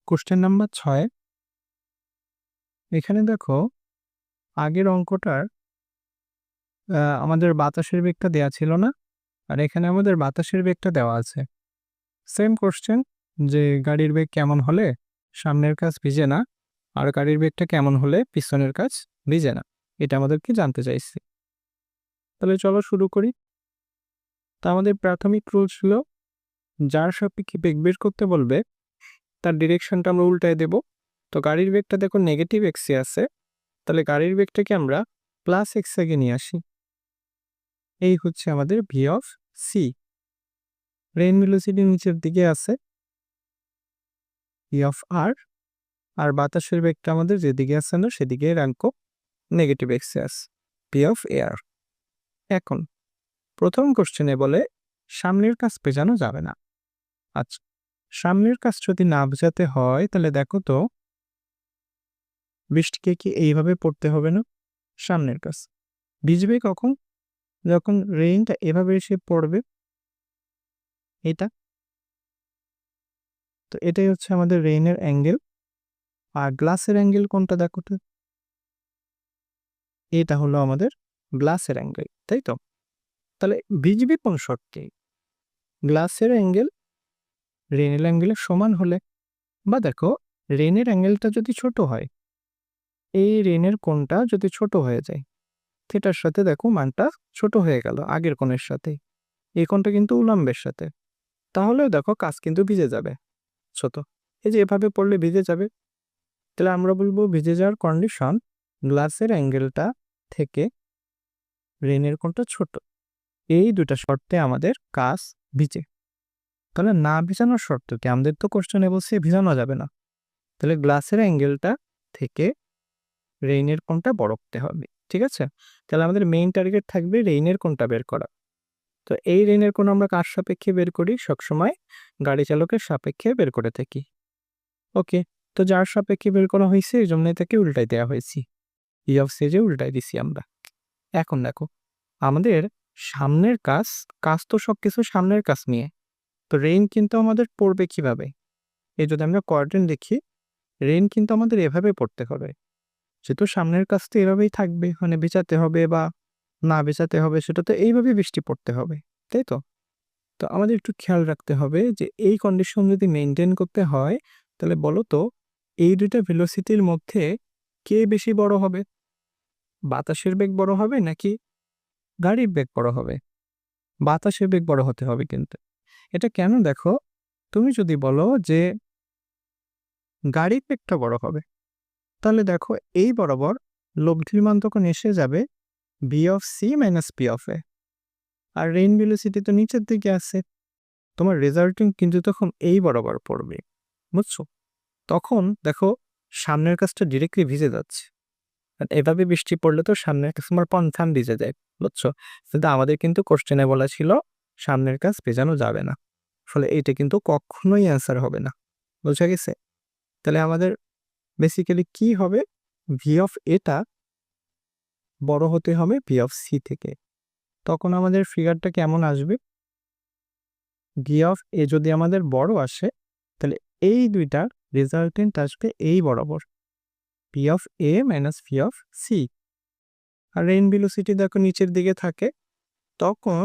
Question number ৬ এখানে দেখো আগের অঙ্কটার আমাদের বাতাসের বেগটা দেয়া ছিল না? আর এখানে আমাদের বাতাসের বেগটা দেওয়া আছে। সেম কোশ্চেন যে গাড়ির বেগ কেমন হলে সামনের কাচ ভিজে না, আর গাড়ির বেগটা কেমন হলে পিছনের কাচ ভিজে না। এটা আমাদেরকে জানতে চাইছে। তাহলে চলো শুরু করি। তা আমাদের প্রাথমিক রুল ছিল যার সাপেক্ষে বেগ বের করতে বলবে তার ডিরেকশনটা আমরা উল্টায় দেব। তো গাড়ির বেগটা দেখো নেগেটিভ এক্সে আছে, তাহলে গাড়ির বেগটাকে আমরা প্লাস এক্স আগে নিয়ে আসি। এই হচ্ছে আমাদের V of C. Rain velocity নিচের দিকে আছে ভি অফ আর, আর বাতাসের বেগটা আমাদের যেদিকে আছে না সেদিকে র্যাঙ্ক নেগেটিভ এক্সে আছে ভি অফ এয়ার। এখন প্রথম কোশ্চেনে বলে সামনের কাজ পেঁচানো যাবে না। আচ্ছা, সামনের কাজ যদি না বোঝাতে হয় তাহলে দেখো তো বৃষ্টিকে কি এইভাবে পড়তে হবে না? সামনের কাজ ভিজবে কখন? যখন রেইনটা এভাবে এসে পড়বে, এটা তো এটাই হচ্ছে আমাদের রেইনের অ্যাঙ্গেল। আর গ্লাসের অ্যাঙ্গেল কোনটা দেখো তো, এটা হলো আমাদের গ্লাসের অ্যাঙ্গেল, তাই তো? তাহলে ভিজবে কোন শর্তে? গ্লাসের অ্যাঙ্গেল রেইনের অ্যাঙ্গেলের সমান হলে, বা দেখো রেইনের অ্যাঙ্গেলটা যদি ছোট হয়, এই রেইনের কোণটা যদি ছোট হয়ে যায়, থিটার সাথে দেখো মানটা ছোট হয়ে গেল আগের কোণের সাথে, এই কোণটা কিন্তু উল্লম্বের সাথে, তাহলেও দেখো কাজ কিন্তু ভিজে যাবে ছোট। এই যে এভাবে পড়লে ভিজে যাবে। তাহলে আমরা বলবো ভিজে যাওয়ার কন্ডিশন গ্লাসের অ্যাঙ্গেলটা থেকে রেইনের কোণটা ছোট, এই দুটা শর্তে আমাদের কাজ ভিজে। তাহলে না ভিজানোর শর্ত কি? আমাদের তো কোশ্চেনে বলছে ভিজানো যাবে না। তাহলে গ্লাসের অ্যাঙ্গেলটা থেকে রেইনের কোণটা বড় হতে হবে, ঠিক আছে? তাহলে আমাদের মেইন টার্গেট থাকবে রেইনের কোণটা বের করা। তো এই রেইনের কোণ আমরা কার সাপেক্ষে বের করি? সবসময় গাড়ি চালকের সাপেক্ষে বের করে থাকি। ওকে, তো যার সাপেক্ষে বের করা হয়েছে এই জন্যই তাকে উল্টাই দেওয়া হয়েছে, ই অফ সি যে উল্টাই দিছি আমরা। এখন দেখো আমাদের সামনের কাজ, কাজ তো সবকিছু সামনের কাজ নিয়ে, তো রেইন কিন্তু আমাদের পড়বে কিভাবে? এই যদি আমরা কোয়াড্রেন্ট দেখি, রেইন কিন্তু আমাদের এভাবে পড়তে হবে। যেহেতু সামনের কাজ তো এভাবেই থাকবে, মানে বেচাতে হবে বা না বেচাতে হবে, সেটা তো এইভাবে বৃষ্টি পড়তে হবে, তাই তো? তো আমাদের একটু খেয়াল রাখতে হবে যে এই কন্ডিশন যদি মেনটেন করতে হয়, তাহলে বলো তো এই দুইটা ভেলোসিটির মধ্যে কে বেশি বড় হবে? বাতাসের বেগ বড় হবে নাকি গাড়ির বেগ বড় হবে? বাতাসের বেগ বড় হতে হবে কিন্তু। এটা কেন দেখো, তুমি যদি বলো যে গাড়ির বেগটা বড় হবে, তাহলে দেখো এই বরাবর লব্ধির মান তখন এসে যাবে B of C minus P of A, আর রেইন ভেলোসিটি তো নিচের দিকে আছে, তোমার রেজাল্টিং কিন্তু তখন এই বরাবর পড়বে, বুঝছো? তখন দেখো সামনের কাজটা ডিরেক্টলি ভিজে যাচ্ছে, আর এভাবে বৃষ্টি পড়লে তো সামনের কাজ তোমার পঞ্চান ভিজে যায়, বুঝছো? কিন্তু আমাদের কিন্তু কোশ্চেনে বলা ছিল সামনের কাজ ভেজানো যাবে না, ফলে এইটা কিন্তু কখনোই অ্যান্সার হবে না। বোঝা গেছে? তাহলে আমাদের বেসিক্যালি কি হবে? ভি অফ এটা বড় হতে হবে ভি অফ সি থেকে। তখন আমাদের ফিগারটা কেমন আসবে? ভি অফ এ যদি আমাদের বড় আসে, তাহলে এই দুইটার রেজাল্টেন্ট আসবে এই বরাবর, P of A minus P of C. আর রেইন ভেলোসিটি দেখো নিচের দিকে থাকে, তখন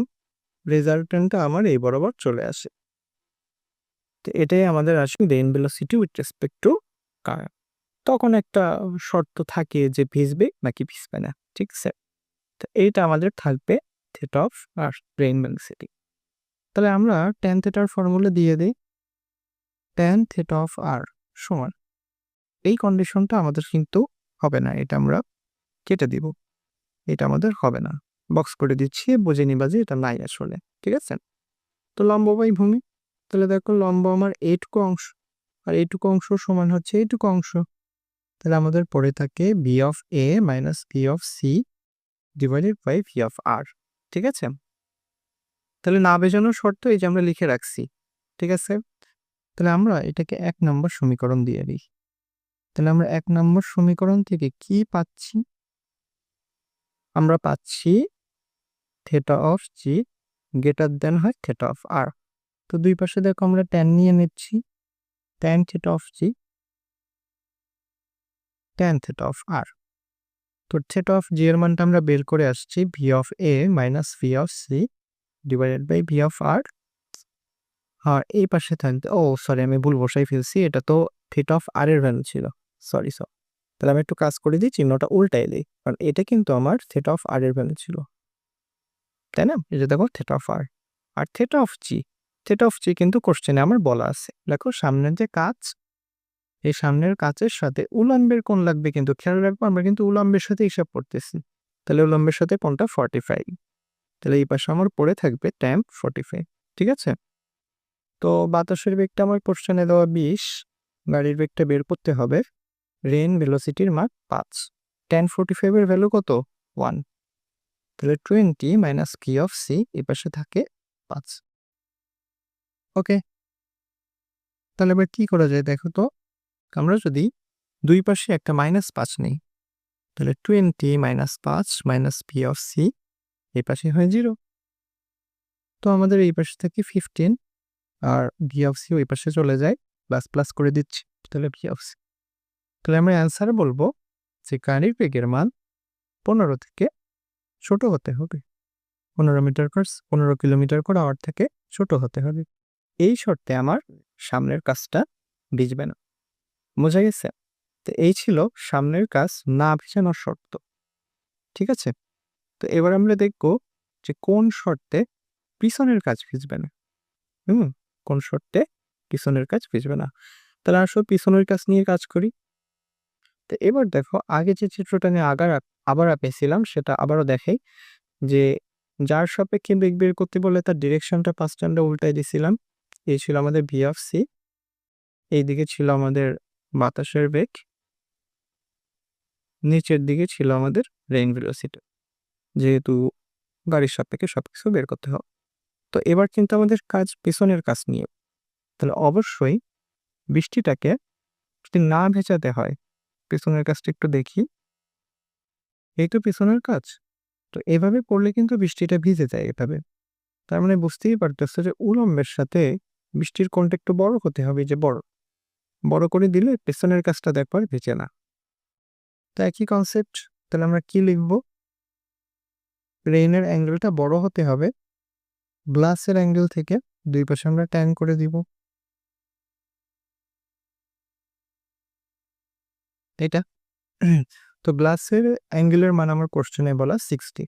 রেজাল্টেন্টটা আমার এই বরাবর চলে আসে। তো এটাই আমাদের আসে rain velocity with respect to car. তখন একটা শর্ত থাকে যে ভিজবে নাকি ভিজবে না, ঠিক আছে? তো এইটা আমাদের থাকবে থিটা অফ আর রেইন ভেলোসিটি। তাহলে আমরা ট্যান থিটার ফর্মুলা দিয়ে দিই, ট্যান থিটা অফ আর সমান, এই কন্ডিশনটা আমাদের কিন্তু হবে না, এটা আমরা কেটে দিব, এটা আমাদের হবে না, বক্স করে দিচ্ছি, বুঝে নিবা যে এটা নাই আসলে, ঠিক আছে? তো লম্ব বাই ভূমি, তাহলে দেখো লম্ব আমার এইটুকু অংশ, আর এইটুকু অংশ সমান হচ্ছে এইটুকু অংশ, তাহলে আমাদের পড়ে থাকে B of A minus B of C divided by V of R, ঠিক আছে? তাহলে না বেজানোর শর্ত এই যে আমরা লিখে রাখছি, ঠিক আছে? তাহলে আমরা এটাকে 1 নম্বর সমীকরণ দিয়ে দিই। তাহলে আমরা 1 নম্বর সমীকরণ থেকে কি পাচ্ছি? আমরা পাচ্ছি theta of G greater than হয় থিটা অফ আর। তো দুই পাশে দেখো আমরা ট্যান নিয়ে নিচ্ছি, tan theta of G tan theta of r। তো theta of g এর মানটা আমরা বের করে আসছি v of a minus v of c divided by v of r। আর এই পাশে থাকবে, সরি আমি ভুল বসাই ফেলছি, এটা তো theta of r এর ভ্যালু ছিল, সরি। তাহলে আমি একটু কাজ করে দিই, চিহ্নটা উল্টাই দিই, কারণ এটা কিন্তু আমার theta of r এর ভ্যালু ছিল, তাই না? এই যে দেখো theta of r R theta of g কিন্তু কোশ্চেনে আমার বলা আছে। দেখো সামনের যে কাজ, এই সামনের কাজের সাথে উলম্বের কোণ লাগবে, কিন্তু খেয়াল রাখবো আমরা কিন্তু উলম্বের সাথে হিসাব করতেছি। তাহলে উলম্বের সাথে কোণটা 45, তাহলে এই পাশে আমার পড়ে থাকবে tan 45। ঠিক আছে, তো বাতাসের বেগটা আমার কোশ্চেনে দেওয়া 20, গাড়ির বেগটা বের করতে হবে। রেন ভেলোসিটির মান 5, tan 45 এর ভ্যালু কত? 1, তাহলে 20 মাইনাস কি অফ সি, এই পাশে থাকে 5। ওকে, তাহলে এবার কি করা যায় দেখো তো, আমরা যদি দুই পাশে একটা -5 নেই, তাহলে 20 minus 5 minus P of C, এই পাশে হয় 0। তো আমাদের এই পাশে থেকে 15 আর ভি অফ সি ওই পাশে চলে যায়, প্লাস প্লাস করে দিচ্ছি, তাহলে ভি অফ সি। তাহলে আমরা অ্যান্সার বলবো যে গাড়ির বেগের মান 15 থেকে ছোট হতে হবে, 15 কিলোমিটার পার আওয়ার থেকে ছোট হতে হবে। এই শর্তে আমার সামনের কাজটা ভিজবে না। বোঝা গেছে? তো এই ছিল সামনের কাজ না ভিজানোর শর্ত। ঠিক আছে, তো এবার আমরা দেখব যে কোন শর্তে পিছনের কাজ ভিজবে না। কোন শর্তে পিছনের কাজ ভিজবে না। তাহলে আসলে পিছনের কাজ নিয়ে কাজ করি। তো এবার দেখো, আগে যে চিত্রটা নিয়ে আবার আঁকেছিলাম সেটা আবারও দেখাই, যে যার সাপেক্ষে বেগ বের করতে বলে তার ডিরেকশনটা ফার্স্ট আমরা উল্টাই দিছিলাম। এই ছিল আমাদের ভি অফ সি, এইদিকে ছিল আমাদের বাতাসের বেগ, নিচের দিকে ছিল আমাদের রেইন ভেলোসিটি, যেহেতু গাড়ির সাপেক্ষে সবকিছু বের করতে হবে। তো এবার কিন্তু আমাদের কাজ পেছনের কাজ নিয়ে, তাহলে অবশ্যই বৃষ্টিটাকে যদি না ভেজাতে হয়, পেছনের কাজটা একটু দেখি, এই তো পেছনের কাজ। তো এভাবে করলে কিন্তু বৃষ্টিটা ভিজে যায় এভাবে। তার মানে বুঝতেই পারতেছে যে উলম্বের সাথে বৃষ্টির কোণটা একটু বড় হতে হবে, যে বড় করে দিলে পেছনের কাজটা দেখবার ভেজে না। তো একই কনসেপ্ট, তাহলে আমরা কি লিখব? রেইনের অ্যাঙ্গেলটা বড় হতে হবে গ্লাসের অ্যাঙ্গেল থেকে, দুই পাশে আমরা ট্যান করে দিব। এটা তো গ্লাসের অ্যাঙ্গেলের মান আমার কোশ্চেনে বলা 60,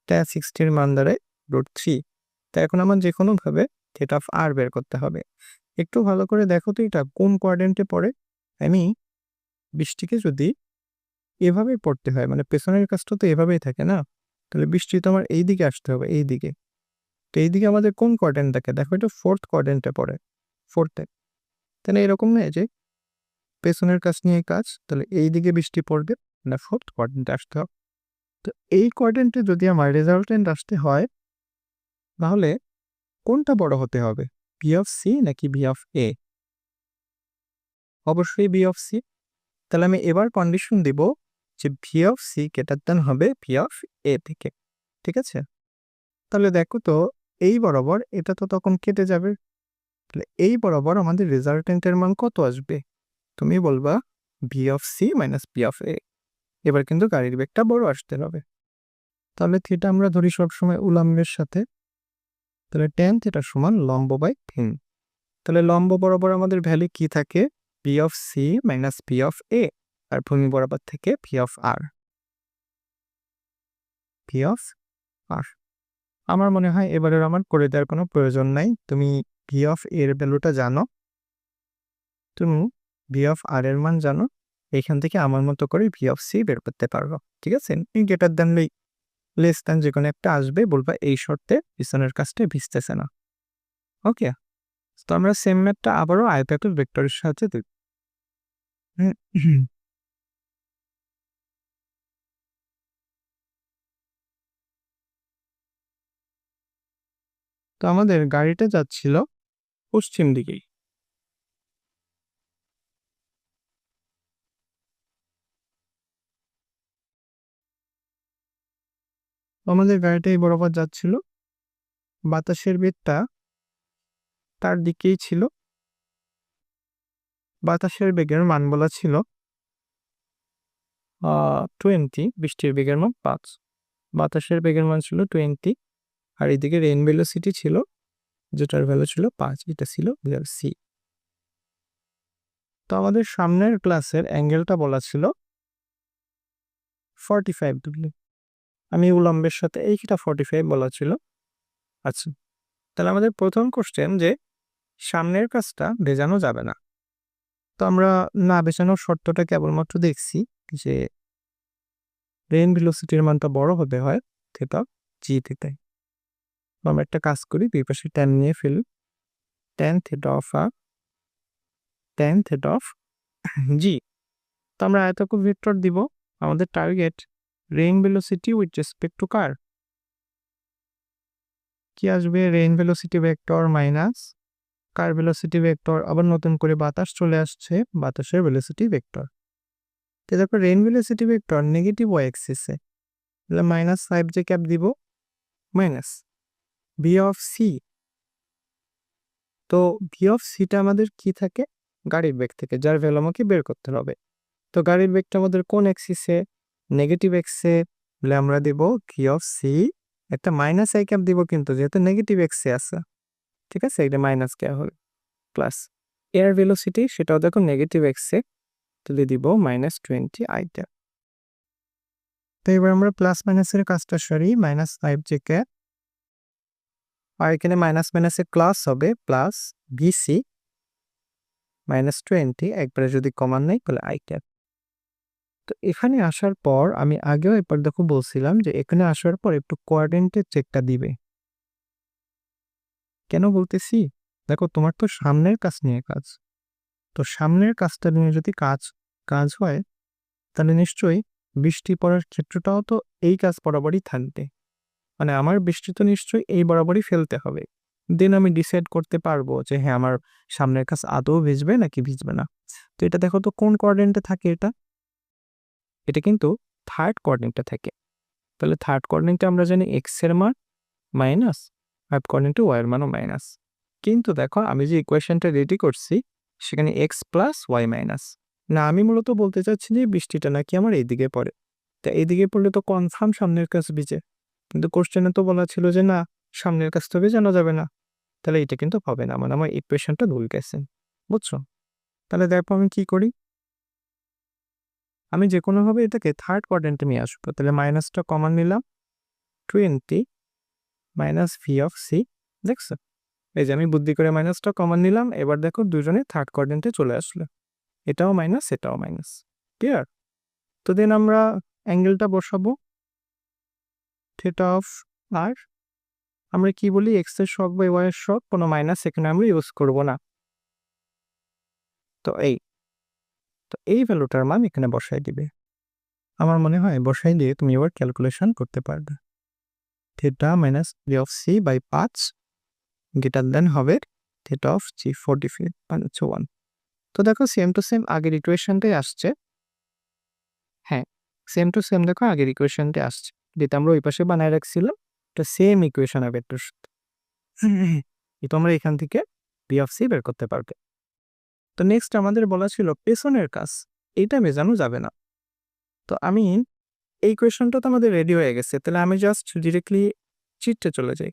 তাই 60 মান দাঁড়ায় √3। তাই এখন আমার যে কোনোভাবে থিটা অফ আর বের করতে হবে। একটু ভালো করে দেখো তো এটা কোন কোয়াড্রেন্টে পড়ে। আমি বৃষ্টিকে যদি এভাবে পড়তে হয়, মানে পেছনের কাজটা তো এভাবেই থাকে না, তাহলে বৃষ্টি তো আমার এই দিকে আসতে হবে, এই দিকে। তো এই দিকে আমাদের কোন কোয়াড্রেন্ট থাকে? দেখো এটা 4th কোয়াড্রেন্টে পড়ে, 4th-এ। তাহলে এরকম নয় যে পেছনের কাজ নিয়ে কাজ, তাহলে এই দিকে বৃষ্টি পড়বে না 4th কোয়াড্রেন্টে আসতে হবে। তো এই কোয়াড্রেন্টে যদি আমার রেজাল্টেন্ট আসতে হয়, তাহলে কোনটা বড় হতে হবে, ভি অফ সি নাকি ভি অফ এ? অবশ্যই ভি অফ সি। তাহলে আমি এবার কন্ডিশন দিব যে V of C greater than হবে ভি অফ এ থেকে। ঠিক আছে, তাহলে দেখো তো এই বরাবর এটা তো তখন কেটে যাবে, তাহলে এই বরাবর আমাদের রেজাল্টেন্টের মান কত আসবে? তুমি বলবা V of C minus V of A. এবার কিন্তু গাড়ির বেগটা বড় আসতে হবে, তাহলে থিটা আমরা ধরি সবসময় উলম্বের সাথে, তাহলে ট্যান থিটা সমান লম্ব বাই ভূমি। তাহলে লম্ব বরাবর আমাদের ভ্যালু কি থাকে? V of C minus V of A, আর ভূমি বরাবর থেকে V of R. V of R আমার মনে হয় এবারের আমার করে দেওয়ার কোনো প্রয়োজন নাই। তুমি ভি অফ এর ভ্যালুটা জানো, তুমি ভি অফ আর এর মান জানো, এখান থেকে আমার মতো করে ভি অফ সি বের করতে পারবো। ঠিক আছে, গ্রেটার দ্যান লেস দ্যান যে কোনো একটা আসবে, বলবা এই শর্তে পিছনের কাজটা ভিজতেছে না। ওকে, তো আমরা সেম ম্যাথটা আবারও আয়তাকার ভেক্টরের সাহায্যে দেখব। তো আমাদের গাড়িটা যাচ্ছিল পশ্চিম দিকেই, আমাদের গাড়িটা এই বরাবর যাচ্ছিল, বাতাসের বেগটা তার দিকেই ছিল, বাতাসের বেগের মান বলা ছিল 20, বৃষ্টির বেগের মান 5, বাতাসের বেগের মান ছিল 20, আর এদিকে রেইন ভেলোসিটি ছিল যেটার ভ্যালু ছিল 5, এটা ছিল সি। তো আমাদের সামনের ক্লাসের অ্যাঙ্গেলটা বলা ছিল 45 ডিগ্রি, আমি উলম্বের সাথে এইটা 45 বলা ছিল। আচ্ছা, তাহলে আমাদের প্রথম কোশ্চেন যে সামনের কাজটা ভেজানো যাবে না। তো আমরা না ভেজানোর শর্তটা কেবলমাত্র দেখছি যে রেইন ভেলোসিটির মানটা বড় হতে হয় থিটা জি থিটায়। আমরা একটা কাজ করি, দুই পাশে ট্যান নিয়ে ফেলি, ট্যান থিটা অফ জি। তো আমরা আয়তক্ষেত্র ভেক্টর দিব, আমাদের target rain velocity with respect to car, কি আসবে, rain velocity vector minus car velocity vector, আবার নতুন করে বাতাস চলে আসছে, বাতাসের ভেলোসিটি ভেক্টর। তো তারপর rain velocity vector negative Y অ্যাক্সিসে, তাহলে মাইনাস 5 যে ক্যাপ দিব মাইনাস ভি অফ সি। তো ভি অফ সিটা আমাদের কি থাকে, গাড়ির বেগ থেকে, যার ভ্যালু আমাকে বের করতে হবে। তো গাড়ির বেগটা আমাদের কোন অ্যাক্সিসে, নেগেটিভ এক্সে, তাহলে আমরা দেব ভি অফ সি, একটা মাইনাস আই ক্যাপ দিব কিন্তু যেহেতু নেগেটিভ এক্সে আছে, ঠিক আছে, এটা মাইনাস কে হল প্লাস এয়ার ভেলোসিটি, সেটাও দেখো নেগেটিভ এক্সে, তাহলে দিব -20 আই ক্যাপ। তো এবার আমরা প্লাস মাইনাসের কাজটা সরি, -5 যে ক্যাপ, আর এখানে মাইনাস মাইনাসে ক্লাস হবে প্লাস বিসি -20, একবারে যদি কমান নেই তাহলে আই ক্যাপ। তো এখানে আসার পর আমি আগেও একবার দেখো বলছিলাম যে এখানে আসার পর একটু কোয়াড্রেন্টের চেকটা দিবে। কেন বলতেছি, দেখো তোমার তো সামনের কাজ নিয়ে কাজ, তো সামনের কাজটা নিয়ে যদি কাজ হয় তাহলে নিশ্চয়ই বৃষ্টি পড়ার ক্ষেত্রটাও তো এই কাজ বরাবরই থাকবে, মানে আমার বৃষ্টি তো নিশ্চয়ই এই বরাবরই ফেলতে হবে। দেন আমি ডিসাইড করতে পারবো যে হ্যাঁ আমার সামনের কাজ আদৌ ভিজবে নাকি ভিজবে না। তো এটা দেখো তো কোন কোয়াড্রেন্টে থাকে, এটা কিন্তু থার্ড কোয়াড্রেন্টে থাকে। তাহলে থার্ড কোয়াড্রেন্টে আমরা জানি এক্স এর মান মাইনাস, ফাইভ কোয়াড্রেন্টে ওয়াই এর মানও মাইনাস। কিন্তু দেখো আমি যে ইকুয়েশনটা রেডি করছি সেখানে এক্স প্লাস ওয়াই মাইনাস, না আমি মূলত বলতে চাচ্ছি যে বৃষ্টিটা নাকি আমার এইদিকে পড়ে, তা এইদিকে পড়লে তো কনফার্ম সামনের কাজ ভিজে, কিন্তু কোশ্চেনে তো বলা ছিল যে না সামনের কাজ তো ভেজানো যাবে না, তাহলে এটা কিন্তু হবে না, মানে আমার ইকুয়েশনটা ভুল গেছে, বুঝছো। তাহলে দেখো আমি কি করি, আমি যে কোনোভাবে এটাকে থার্ড কোয়াড্রেন্টে নিয়ে আসবো, তাহলে মাইনাসটা কমন নিলাম, 20 মাইনাস ভি অফ সি, দেখছো, এই যে আমি বুদ্ধি করে মাইনাসটা কমন নিলাম, এবার দেখো দুজনে থার্ড কোয়াড্রেন্টে চলে আসলো, এটাও মাইনাস এটাও মাইনাস, ক্লিয়ার। তো দেন আমরা অ্যাঙ্গেলটা বসাবো থিটা অফ আর, আমরা কি বলি এক্স এর শক বা ওয়াই এর শক, কোনো মাইনাস এখানে আমরা ইউজ করব না। তো এই ভ্যালুটার মান এখানে বসাই দিবে, আমার মনে হয় বসাই দিয়ে তুমি এবার ক্যালকুলেশন করতে পারবে। Theta minus V of C by 5 greater than হবে থিটা অফ জি 45 মানে 1। তো দেখো সেম টু সেম আগের ইকুয়েশনটাই আসছে, হ্যাঁ সেম টু সেম দেখো আগের ইকুয়েশনটাই আসছে, যেটা আমরা ওই পাশে বানায় রাখছিলাম এটা সেম ইকুয়েশন হবে একটু, এটা আমরা এখান থেকে ভি অফ সি বের করতে পারবে। তো নেক্সট আমাদের বলা ছিল পেছনের কাজ, এইটা মেজানো যাবে না। তো আমি এই কোয়েশনটা তো আমাদের রেডি হয়ে গেছে, তাহলে আমি জাস্ট ডিরেক্টলি চিটে চলে যাই।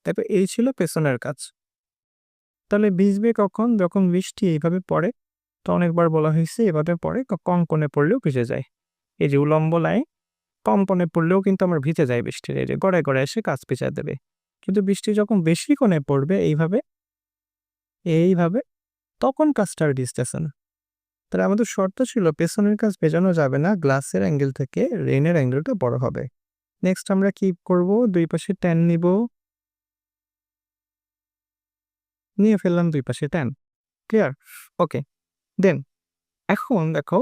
তারপর এই ছিল পেছনের কাজ, তাহলে ভিজবে কখন, যখন বৃষ্টি এইভাবে পড়ে, তো অনেকবার বলা হয়েছে এভাবে পড়ে, কঙ্কনে পড়লেও ভিজে যায়, এই যে উলম্ব লাইন কম্পনে পড়লেও কিন্তু আমার ভিজে যায় বৃষ্টির, এই যে গড়ায় গড়ায় এসে কাজ পিছায় দেবে। কিন্তু বৃষ্টি যখন বেশি কোণে পড়বে এইভাবে তখন কাজটা আর ভিজতেছে না। তাহলে আমাদের শর্ত ছিল পেছনের কাজ ভেজানো যাবে না, গ্লাসের অ্যাঙ্গেল থেকে রেইনের অ্যাঙ্গেলটা বড় হবে। নেক্সট আমরা কি করব, দুই পাশে ট্যান নিয়ে ফেললাম দুই পাশে ট্যান, ক্লিয়ার, ওকে। দেন এখন দেখো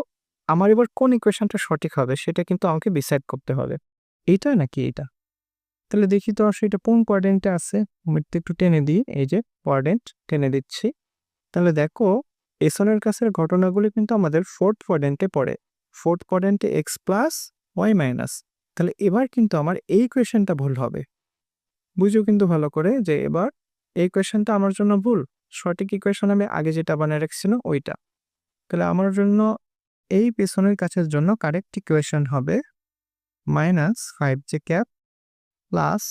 আমার এবার কোন ইকুয়েশনটা সঠিক হবে সেটা কিন্তু আমাকে ডিসাইড করতে হবে, এইটা নাকি এইটা। তাহলে দেখি তো সেটা কোন কোয়াড্রেন্টে আছে, আমি একটু টেনে দিই, এই যে কোয়াড্রেন্ট টেনে দিচ্ছি। তাহলে দেখো পেছনের কাছের ঘটনাগুলি কিন্তু আমাদের ফোর্থ কোয়াড্রেন্টে পড়ে, ফোর্থ কোয়াড্রেন্টে এক্স প্লাস ওয়াই মাইনাস। তাহলে এবার কিন্তু আমার এই কোয়েশনটা ভুল হবে, বুঝো কিন্তু ভালো করে যে এবার এই কোয়েশনটা আমার জন্য ভুল, সঠিক ইকুয়েশন আমি আগে যেটা বানিয়ে রাখছিল ওইটা। তাহলে আমার জন্য এই পেছনের কাছের জন্য কারেক্ট ইকুয়েশন হবে -5j cap plus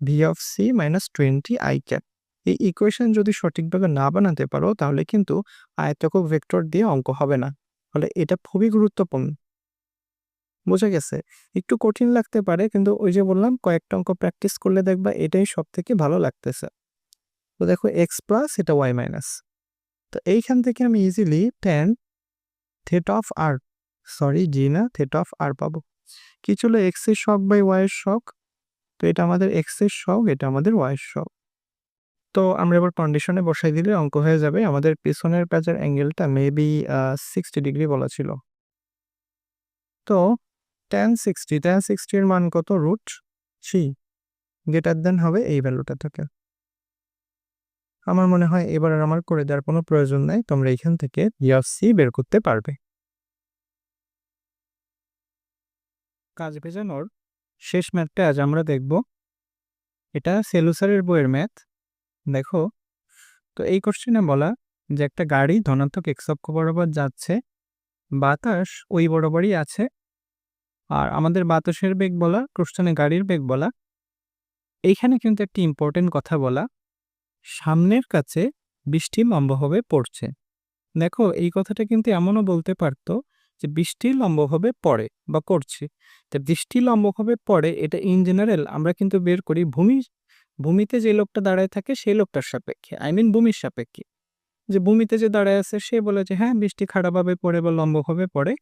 V of C minus 20 I cap. এই ইকুয়েশন যদি সঠিকভাবে না বানাতে পারো তাহলে কিন্তু আয়তকক ভেক্টর দিয়ে অঙ্ক হবে না। ফলে এটা খুবই গুরুত্বপূর্ণ। বোঝা গেছে? একটু কঠিন লাগতে পারে, কিন্তু ওই যে বললাম কয়েকটা অঙ্ক প্র্যাকটিস করলে দেখবা এটাই সবথেকে ভালো লাগতেছে। তো দেখো এক্স প্লাস এটা ওয়াই মাইনাস। তো এইখান থেকে আমি easily tan theta of R, sorry জি না, থিটা অফ আর পাবো। কি ছিল এক্স এর শক বাই ওয়াই এর শক। তো এটা আমাদের এক্স এর শক, এটা আমাদের ওয়াই এর শক। তো আমরা এবার কন্ডিশনে বসাই দিলে অঙ্ক হয়ে যাবে। আমাদের পিছনের প্যাচের অ্যাঙ্গেলটা মেবি 60 ডিগ্রি বলা ছিল। তো tan 60 এর মান কত? √3 গ্রেটার দেন হবে এই ভ্যালুটা থেকে। আমার মনে হয় এবার আর আমার করে দেওয়ার কোনো প্রয়োজন নাই, তোমরা এখান থেকে ভি অফ সি বের করতে পারবে। কাজ ভেজানোর শেষ ম্যাথটা আজ আমরা দেখব। এটা সেলুসারের বইয়ের ম্যাথ। দেখো, তো এই কোশ্চেনে বলা যে একটা গাড়ি ধনাত্মক এক্স অক্ষ বরাবর যাচ্ছে, বাতাস ওই বরাবরই আছে, আর আমাদের বাতাসের বেগ বলা, কোশ্চেনে গাড়ির বেগ বলা। এইখানে কিন্তু একটি ইম্পর্টেন্ট কথা বলা, সামনের কাছে বৃষ্টি লম্বভাবে পড়ছে। দেখো, এই কথাটা কিন্তু এমনও বলতে পারতো যে বৃষ্টি লম্বভাবে পড়ে বা করছে। তা বৃষ্টি লম্বভাবে পড়ে এটা ইন জেনারেল আমরা কিন্তু বের করি ভূমিতে যে লোকটা দাঁড়ায় থাকে সেই লোকটার সাপেক্ষে, ভূমির সাপেক্ষে। যে ভূমিতে যে দাঁড়ায় আছে সে বলে যে হ্যাঁ বৃষ্টি খাড়াভাবে পড়ে বা লম্বভাবে পড়ে,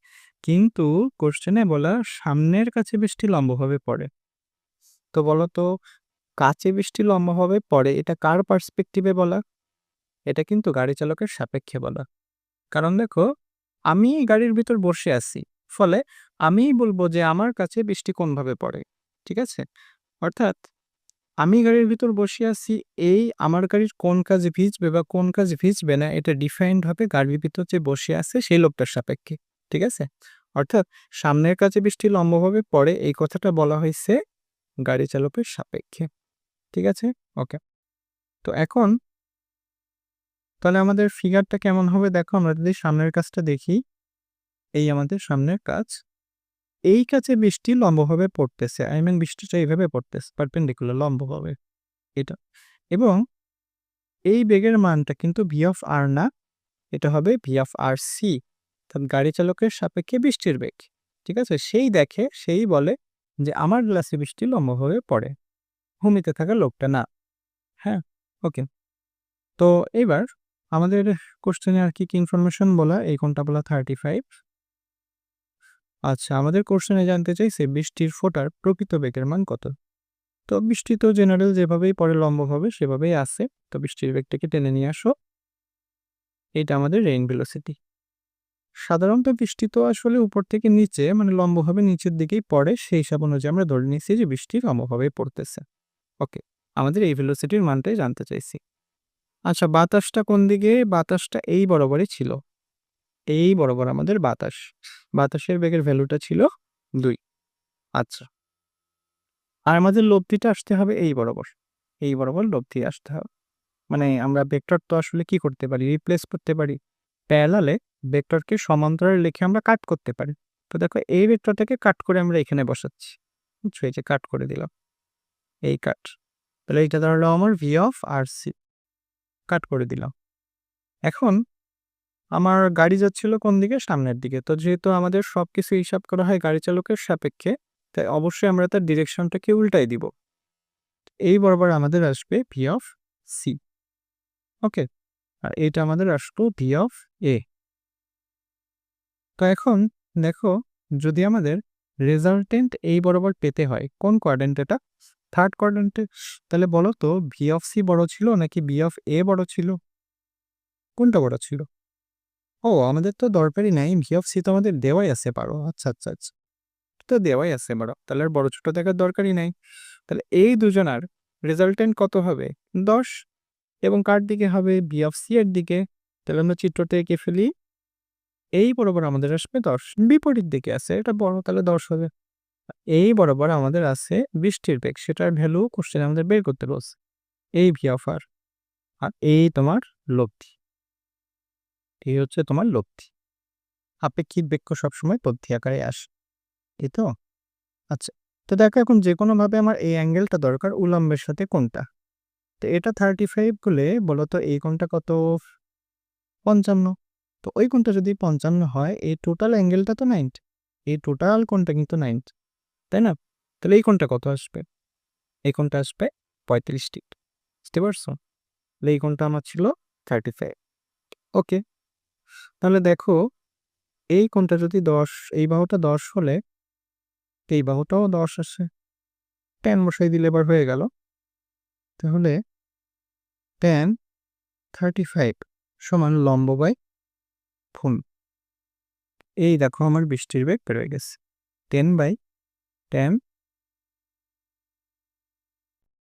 কিন্তু কোশ্চেনে বলা সামনের কাছে বৃষ্টি লম্বভাবে পড়ে। তো বলতো, কাছে বৃষ্টি লম্বভাবে পড়ে এটা কার পার্সপেক্টিভে বলা? এটা কিন্তু গাড়ি চালকের সাপেক্ষে বলা। কারণ দেখো, আমি গাড়ির ভিতর বসে আছি, ফলে আমিই বলবো যে আমার কাছে বৃষ্টি কোনভাবে পড়ে। ঠিক আছে? অর্থাৎ আমি গাড়ির ভিতর বসে আছি, এই আমার গাড়ির কোন কাজ ভিজবে বা কোন কাজ ভিজবে না এটা ডিফাইন্ড হবে গাড়ির ভিতর যে বসে আছে সেই লোকটার সাপেক্ষে। ঠিক আছে? অর্থাৎ সামনের কাছে বৃষ্টি লম্বভাবে পড়ে এই কথাটা বলা হয়েছে গাড়ি চালকের সাপেক্ষে। ঠিক আছে? ওকে। তো এখন তাহলে আমাদের ফিগারটা কেমন হবে দেখো, আমরা যদি সামনের কাজটা দেখি, এই আমাদের সামনের কাজ, এই কাছে বৃষ্টি লম্বভাবে পড়তেছে, বৃষ্টিটা এইভাবে পড়তেছে পারপেন্ডিকুলার লম্বভাবে এটা, এবং এই বেগের মানটা কিন্তু ভি অফ আর না, এটা হবে ভি অফ আর সি, অর্থাৎ গাড়ি চালকের সাপেক্ষে বৃষ্টির বেগ। ঠিক আছে? সেই দেখে সেই বলে যে আমার গ্লাসে বৃষ্টি লম্বভাবে পড়ে, ভূমিতে থাকা লোকটা না। হ্যাঁ, ওকে। তো এবার আমাদের কোশ্চেনে আর কি ইনফরমেশন বলা, এই কোনটা বলা 35। আচ্ছা, আমাদের কোশ্চেনে জানতে চাইছে বৃষ্টির ফোঁটার প্রকৃত বেগের মান কত। তো বৃষ্টি তো জেনারেল যেভাবেই পড়ে লম্বভাবে সেভাবেই আছে। তো বৃষ্টির বেগটাকে টেনে নিয়ে আসো, এটা আমাদের রেইন ভেলোসিটি। সাধারণত বৃষ্টি তো আসলে উপর থেকে নিচে মানে লম্বভাবে নিচের দিকেই পড়ে, সেই হিসাব অনুযায়ী আমরা ধরে নিচ্ছি যে বৃষ্টি লম্বভাবেই পড়তেছে। ওকে, আমাদের এই ভেলোসিটির মানটাই জানতে চাইছি। আচ্ছা, বাতাসটা কোন দিকে? বাতাসটা এই বরাবরই ছিল, এই বরাবর আমাদের বাতাসের বেগের ভ্যালুটা ছিল 2। আচ্ছা, আর আমাদের লব্ধিটা আসতে হবে এই বরাবর লব্ধি আসতে হবে। মানে আমরা ভেক্টর তো আসলে কি করতে পারি? রিপ্লেস করতে পারি। প্যারালালে ভেক্টরকে সমান্তরালে লিখে আমরা কাট করতে পারি। তো দেখো, এই ভেক্টরটাকে কাট করে আমরা এখানে বসাচ্ছি। বুঝছো? এই যে কাট করে দিলাম, এই কাট। তাহলে এইটা দাঁড়ালো আমার ভি অফ আর সি, কাট করে দিলাম। এখন আমার গাড়ি যাচ্ছিল কোন দিকে? সামনের দিকে। তো যেহেতু আমাদের সবকিছু হিসাব করা হয় গাড়ি চালকের সাপেক্ষে, তাই অবশ্যই আমরা তার ডিরেকশনটাকে উল্টাই দিব। এই বরাবর আমাদের আসবে ভি অফ সি। ওকে, আর এইটা আমাদের আসলো ভি অফ এ। তো এখন দেখো, যদি আমাদের রেজাল্টেন্ট এই বরাবর পেতে হয় কোন কোয়াড্রেন্ট? এটা থার্ড কোয়াড্রেন্টে। তাহলে বলো তো ভি অফ সি বড় ছিল নাকি ভি অফ এ বড় ছিল? কোনটা বড় ছিল? ও, আমাদের তো দরকারই নাই, ভি অফ সি তো আমাদের দেওয়াই আছে বারো। আচ্ছা আচ্ছা আচ্ছা, তো দেওয়াই আছে বারো, তাহলে আর বড় ছোট দেখার দরকারই নাই। তাহলে এই দুজনার রেজাল্টেন্ট কত হবে? 10। এবং কার দিকে হবে? ভি অফ সি এর দিকে। তাহলে আমরা চিত্রটা এঁকে ফেলি, এই বরাবর আমাদের আসবে 10, বিপরীত দিকে আছে এটা বড়, তাহলে 10 হবে। এই বরাবর আমাদের আছে বৃষ্টির বেগ, সেটার ভ্যালু কোশ্চেন আমাদের বের করতে বলছে, এই ভি অফ আর। আর এই তোমার লব্ধি, এই হচ্ছে তোমার লব্ধি। আপেক্ষিক বাক্য সবসময় পদ্ধতি আকারে আসে, এই তো? আচ্ছা, তো দেখো এখন যে কোনোভাবে আমার এই অ্যাঙ্গেলটা দরকার উলম্বের সাথে কোণটা। তো এটা 35 হলে বলো তো এই কোণটা কত? 55। তো ওই কোণটা যদি 55 হয় এই টোটাল অ্যাঙ্গেলটা তো 90, এই টোটাল কোণটা কিন্তু 90, তাই না? তাহলে এই কোণটা কত আসবে? এই কোণটা আসবে 35 ডিগ্রি। বুঝতে পারছো? তাহলে এই কোণটা আমার ছিল 35। ওকে, তাহলে দেখো এই কোণটা যদি 10, এই বাহুটা 10 হলে এই বাহুটাও 10 আসে। tan বসাই দিলে এবার হয়ে গেল। তাহলে tan 35 সমান লম্ব বাই ভূমি। এই দেখো আমার বৃষ্টির বেগ বের হয়ে গেছে। 10/tan